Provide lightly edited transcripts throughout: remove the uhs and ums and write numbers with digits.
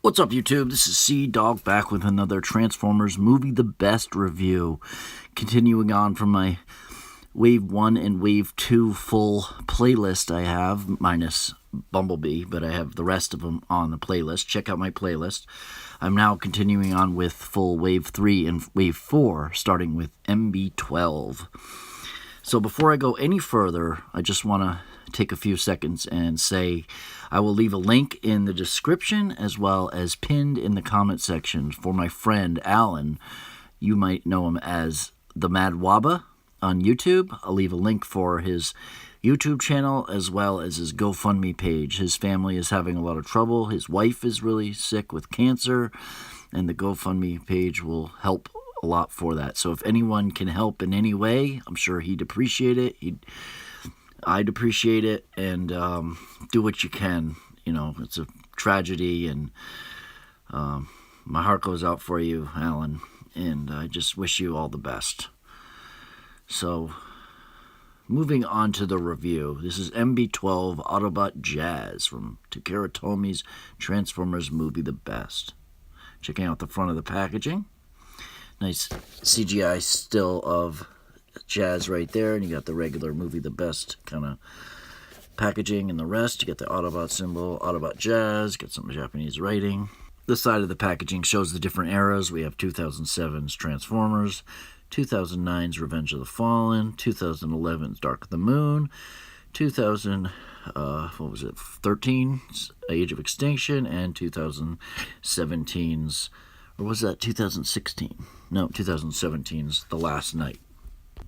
What's up, YouTube? This is Cdog back with another Transformers Movie the Best review. Continuing on from my Wave 1 and Wave 2 full playlist I have, minus Bumblebee, but I have the rest of them on the playlist. Check out my playlist. I'm now continuing on with full Wave 3 and Wave 4, starting with MB-12. So before I go any further, I just want to take a few seconds and say I will leave a link in the description as well as pinned in the comment section for my friend Alan. You might know him as the Mad Waba on YouTube. I'll leave a link for his YouTube channel as well as his GoFundMe page. His family is having a lot of trouble. His wife is really sick with cancer, and the GoFundMe page will help a lot for that. So if anyone can help in any way, I'm sure he'd appreciate it. I'd appreciate it, and do what you can. You know, it's a tragedy, and my heart goes out for you, Alan, and I just wish you all the best. So, moving on to the review. This is MB-12 Autobot Jazz from Takaratomy's Transformers Movie the Best. Checking out the front of the packaging. Nice CGI still of Jazz right there, and you got the regular Movie the Best kind of packaging and the rest. You got the Autobot symbol, Autobot Jazz, got some Japanese writing. This side of the packaging shows the different eras. We have 2007's Transformers, 2009's Revenge of the Fallen, 2011's Dark of the Moon, 13's Age of Extinction, and 2017's, or was that 2016? No, 2017's The Last Night.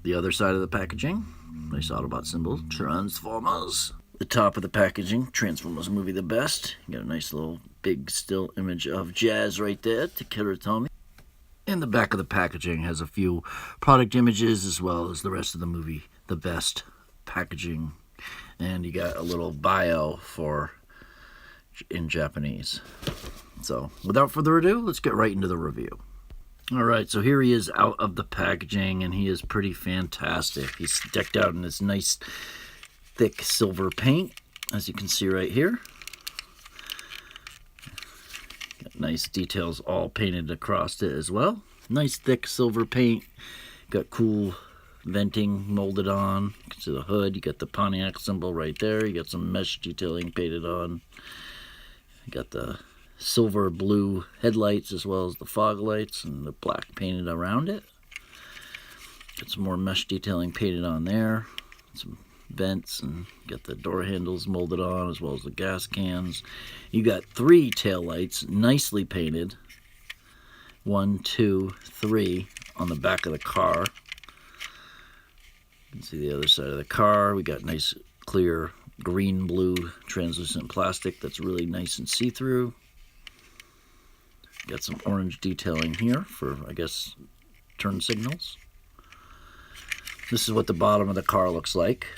The other side of the packaging, nice Autobot symbol, Transformers. The top of the packaging, Transformers Movie the Best. You got a nice little big still image of Jazz right there, Takaratomy. And the back of the packaging has a few product images as well as the rest of the Movie the Best packaging. And you got a little bio in Japanese. So, without further ado, let's get right into the review. Alright, so here he is out of the packaging, and he is pretty fantastic. He's decked out in this nice, thick silver paint, as you can see right here. Got nice details all painted across it as well. Nice, thick silver paint. Got cool venting molded on. You can see the hood. You got the Pontiac symbol right there. You got some mesh detailing painted on. You got the silver blue headlights as well as the fog lights and the black painted around it. Got some more mesh detailing painted on there. Some vents, and got the door handles molded on as well as the gas cans. You got 3 tail lights nicely painted. 1, 2, 3 on the back of the car. You can see the other side of the car. We got nice clear green blue translucent plastic that's really nice and see-through. Got some orange detailing here for, I guess, turn signals. This is what the bottom of the car looks like.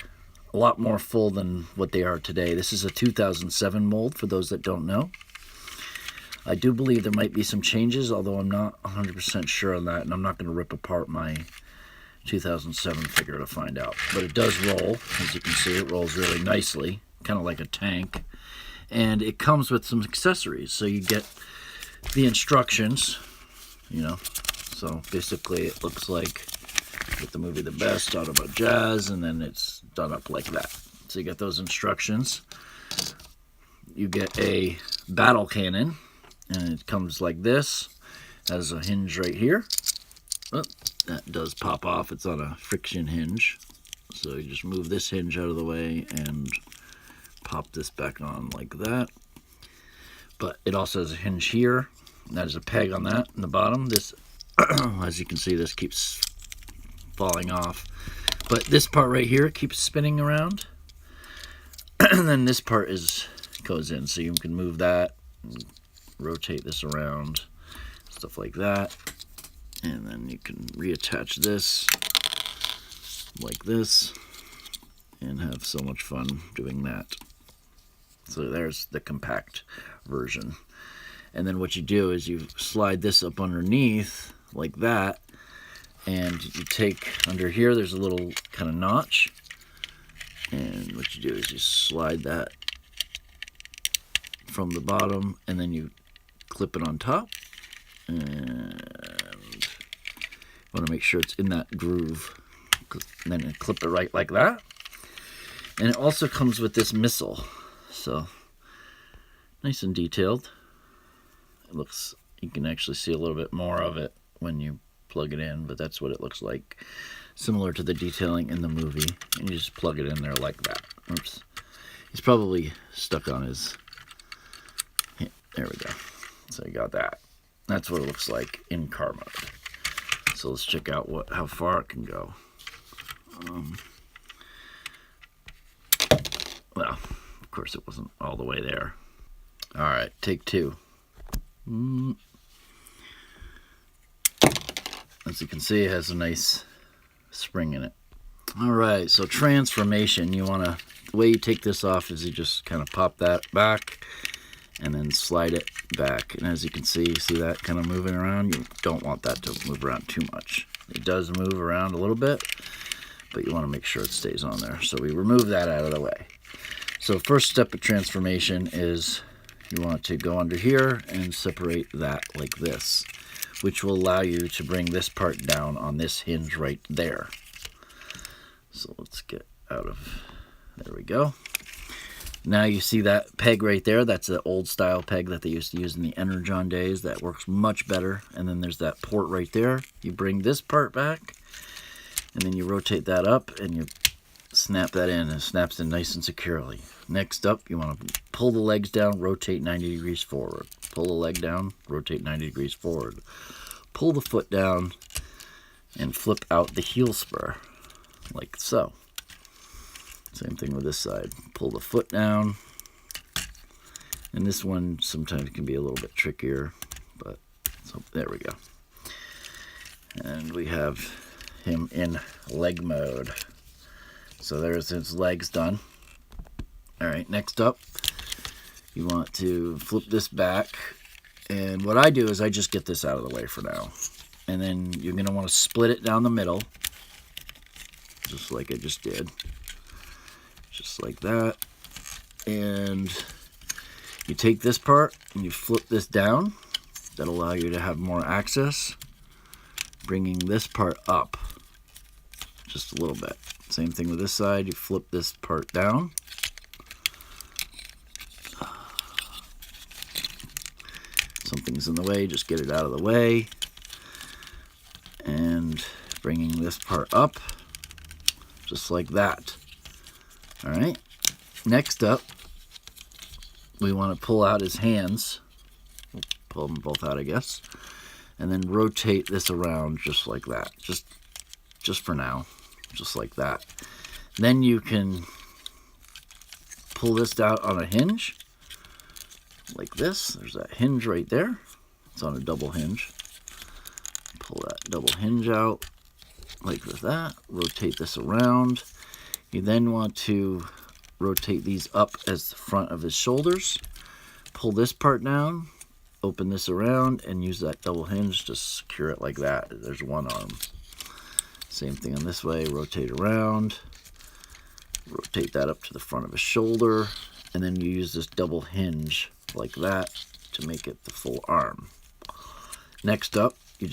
A lot more full than what they are today. This is a 2007 mold, for those that don't know. I do believe there might be some changes, although I'm not 100% sure on that, and I'm not going to rip apart my 2007 figure to find out. But it does roll. As you can see, it rolls really nicely, kind of like a tank. And it comes with some accessories. So you get the instructions, you know. So basically it looks like with the Movie the Best, Autobot Jazz, and then it's done up like that. So you get those instructions. You get a battle cannon, and it comes like this. Has a hinge right here. Oh, that does pop off. It's on a friction hinge. So you just move this hinge out of the way and pop this back on like that. But it also has a hinge here. That is a peg on that in the bottom. This, as you can see, this keeps falling off. But this part right here keeps spinning around. And then this part goes in. So you can move that, and rotate this around, stuff like that. And then you can reattach this like this and have so much fun doing that. So there's the compact version. And then what you do is you slide this up underneath like that, and you take under here, there's a little kind of notch, and what you do is you slide that from the bottom, and then you clip it on top. And want to make sure it's in that groove. And then clip it right like that. And it also comes with this missile. So, nice and detailed. It looks, you can actually see a little bit more of it when you plug it in, but that's what it looks like. Similar to the detailing in the movie. And you just plug it in there like that. Oops. He's probably stuck on his... There we go. So you got that. That's what it looks like in car mode. So let's check out how far it can go. Well, of course it wasn't all the way there. All right, take two. As you can see, it has a nice spring in it. All right, so transformation. The way you take this off is you just kind of pop that back and then slide it back. And as you can see that kind of moving around. You don't want that to move around too much. It does move around a little bit, but you want to make sure it stays on there. So we remove that out of the way. So first step of transformation is you want to go under here and separate that like this, which will allow you to bring this part down on this hinge right there. So let's get out of, there we go. Now you see that peg right there, that's the old style peg that they used to use in the Energon days. That works much better. And then there's that port right there. You bring this part back, and then you rotate that up, and you snap that in, and it snaps in nice and securely. Next up, you want to pull the legs down, rotate 90 degrees forward. Pull the leg down, rotate 90 degrees forward. Pull the foot down, and flip out the heel spur, like so. Same thing with this side. Pull the foot down. And this one sometimes can be a little bit trickier, but so there we go. And we have him in leg mode. So there's his legs done. All right, next up, you want to flip this back. And what I do is I just get this out of the way for now. And then you're going to want to split it down the middle, just like I just did. Just like that. And you take this part and you flip this down. That'll allow you to have more access. Bringing this part up just a little bit. Same thing with this side. You flip this part down. Something's in the way, just get it out of the way. And bringing this part up just like that. All right, next up, we want to pull out his hands. We'll pull them both out, I guess. And then rotate this around just like that. Just for now, just like that. Then you can pull this out on a hinge, like this. There's that hinge right there. It's on a double hinge. Pull that double hinge out, like with that. Rotate this around. You then want to rotate these up as the front of his shoulders. Pull this part down, open this around, and use that double hinge to secure it like that. There's one arm. Same thing on this way, rotate around. Rotate that up to the front of his shoulder, and then you use this double hinge like that to make it the full arm. Next up, you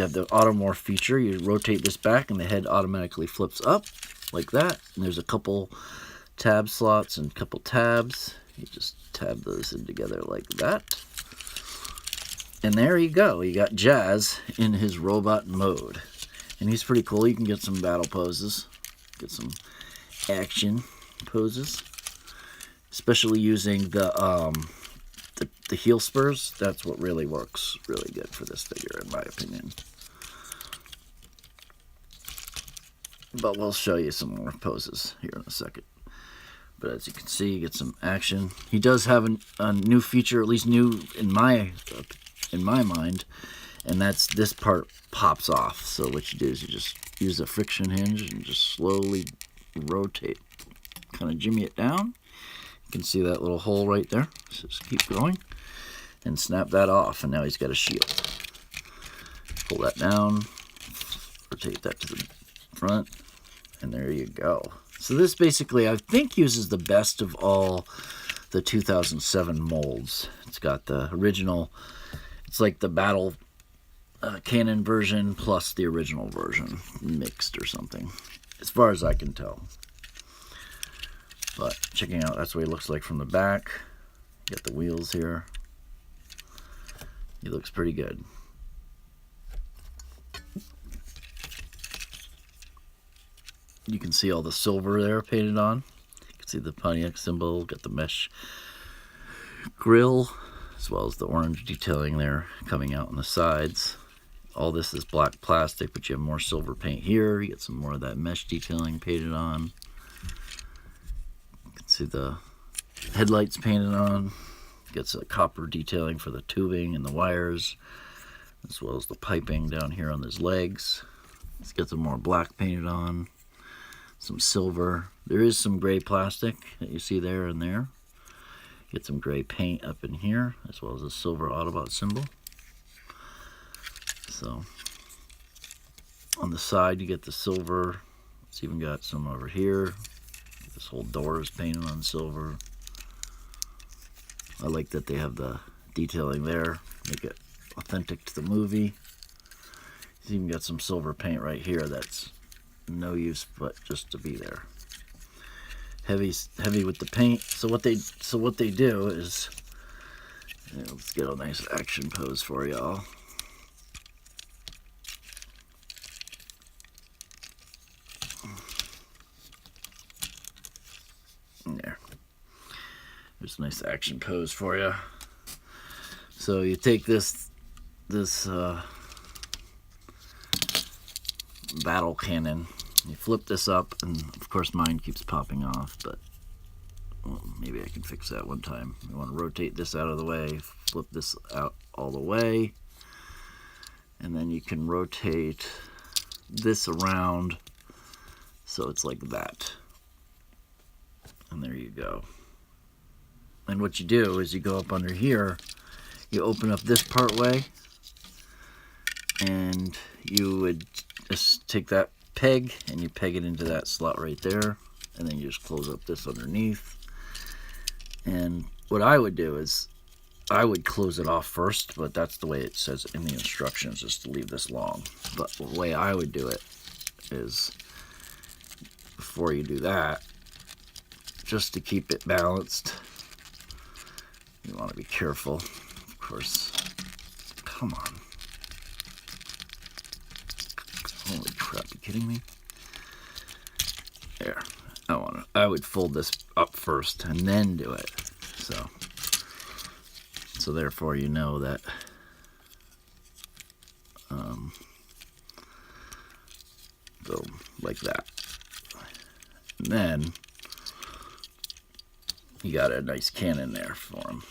have the automorph feature. You rotate this back, and the head automatically flips up. Like that, and there's a couple tab slots and a couple tabs. You just tab those in together like that. And there you go. You got Jazz in his robot mode. And he's pretty cool. You can get some battle poses, get some action poses. Especially using the heel spurs. That's what really works really good for this figure, in my opinion. But we'll show you some more poses here in a second. But as you can see, you get some action. He does have a new feature, at least new in my mind, and that's this part pops off. So what you do is you just use a friction hinge and just slowly rotate, kind of jimmy it down. You can see that little hole right there. So just keep going and snap that off, and now he's got a shield. Pull that down, rotate that to the front, and there you go. So this basically, I think, uses the best of all the 2007 molds. It's got the original, it's like the battle cannon version plus the original version mixed or something, as far as I can tell. But checking out, that's what he looks like from the back. Got the wheels here. He looks pretty good. You can see all the silver there painted on. You can see the Pontiac symbol, got the mesh grill, as well as the orange detailing there coming out on the sides. All this is black plastic, but you have more silver paint here. You get some more of that mesh detailing painted on. You can see the headlights painted on. Gets a copper detailing for the tubing and the wires, as well as the piping down here on his legs. Let's get some more black painted on. Some silver. There is some gray plastic that you see there and there. Get some gray paint up in here, as well as a silver Autobot symbol. So, on the side you get the silver. It's even got some over here. This whole door is painted on silver. I like that they have the detailing there, make it authentic to the movie. It's even got some silver paint right here that's no use but just to be there. Heavy with the paint. So what they do is, let's get a nice action pose for y'all. There. There's a nice action pose for you. So you take this battle cannon, you flip this up, and of course mine keeps popping off, but well, maybe I can fix that one time. You want to rotate this out of the way, flip this out all the way, and then you can rotate this around so it's like that. And there you go. And what you do is you go up under here, you open up this part way, and you would just take that peg and you peg it into that slot right there, and then you just close up this underneath. And what I would do is I would close it off first, but that's the way it says in the instructions, is to leave this long. But the way I would do it is, before you do that, just to keep it balanced, you want to be careful, of course. Come on. Holy crap, you kidding me? There. I would fold this up first and then do it. So therefore you know that go like that. And then you got a nice cannon there for him.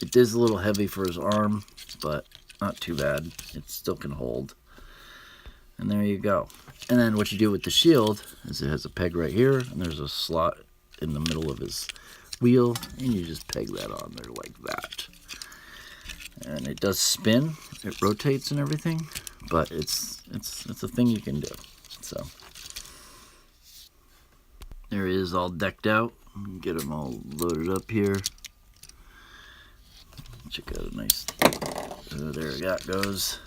It is a little heavy for his arm, but not too bad. It still can hold. And there you go. And then what you do with the shield is it has a peg right here, and there's a slot in the middle of his wheel, and you just peg that on there like that. And it does spin, it rotates and everything, but it's a thing you can do. So there he is, all decked out. Get him all loaded up here. Check out a nice, there that goes.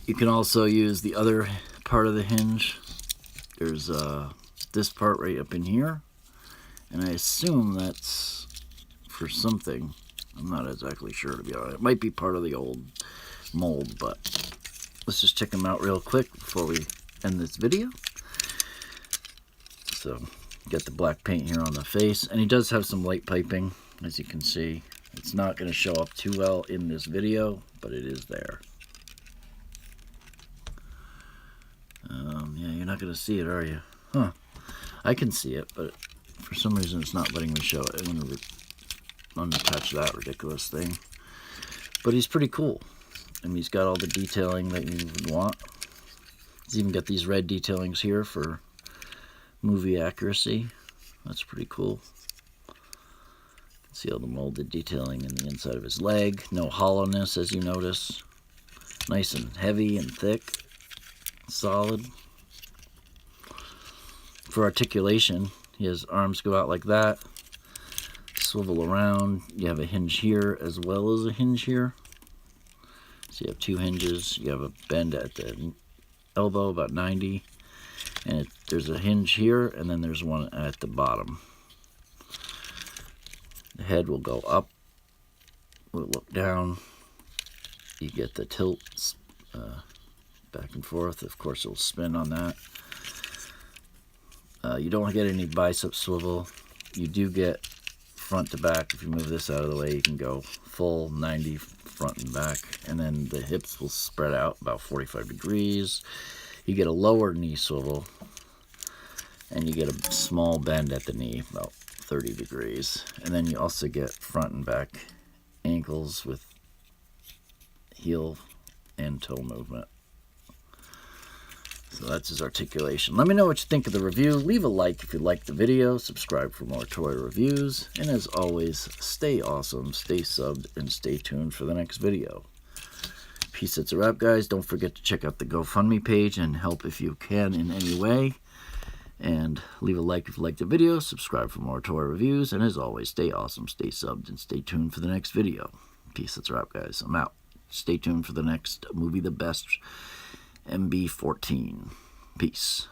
You can also use the other part of the hinge. There's this part right up in here, and I assume that's for something. I'm not exactly sure, to be honest. It might be part of the old mold, but let's just check them out real quick before we end this video. So, got the black paint here on the face, and he does have some light piping, as you can see. It's not going to show up too well in this video, but it is there. Yeah, you're not going to see it, are you? Huh. I can see it, but for some reason it's not letting me show it. I'm going to unattach that ridiculous thing. But he's pretty cool. I mean, he's got all the detailing that you would want. He's even got these red detailings here for movie accuracy. That's pretty cool. You can see all the molded detailing in the inside of his leg. No hollowness, as you notice. Nice and heavy and thick. Solid. For articulation, his arms go out like that. swivel around. You have a hinge here as well as a hinge here. So you have two hinges. You have a bend at the elbow, about 90. And there's a hinge here, and then there's one at the bottom. The head will go up. We'll look down. You get the tilt back and forth. Of course, it'll spin on that. You don't get any bicep swivel. You do get front to back. If you move this out of the way, you can go full 90 front and back. And then the hips will spread out about 45 degrees. You get a lower knee swivel. And you get a small bend at the knee, about 30 degrees. And then you also get front and back ankles with heel and toe movement. So that's his articulation. Let me know what you think of the review. Leave a like if you liked the video. Subscribe for more toy reviews. And as always, stay awesome, stay subbed, and stay tuned for the next video. Peace, that's a wrap, guys. Don't forget to check out the GoFundMe page and help if you can in any way. And leave a like if you liked the video. Subscribe for more toy reviews. And as always, stay awesome, stay subbed, and stay tuned for the next video. Peace, that's a wrap, guys. I'm out. Stay tuned for the next movie, The Best MB-14. Peace.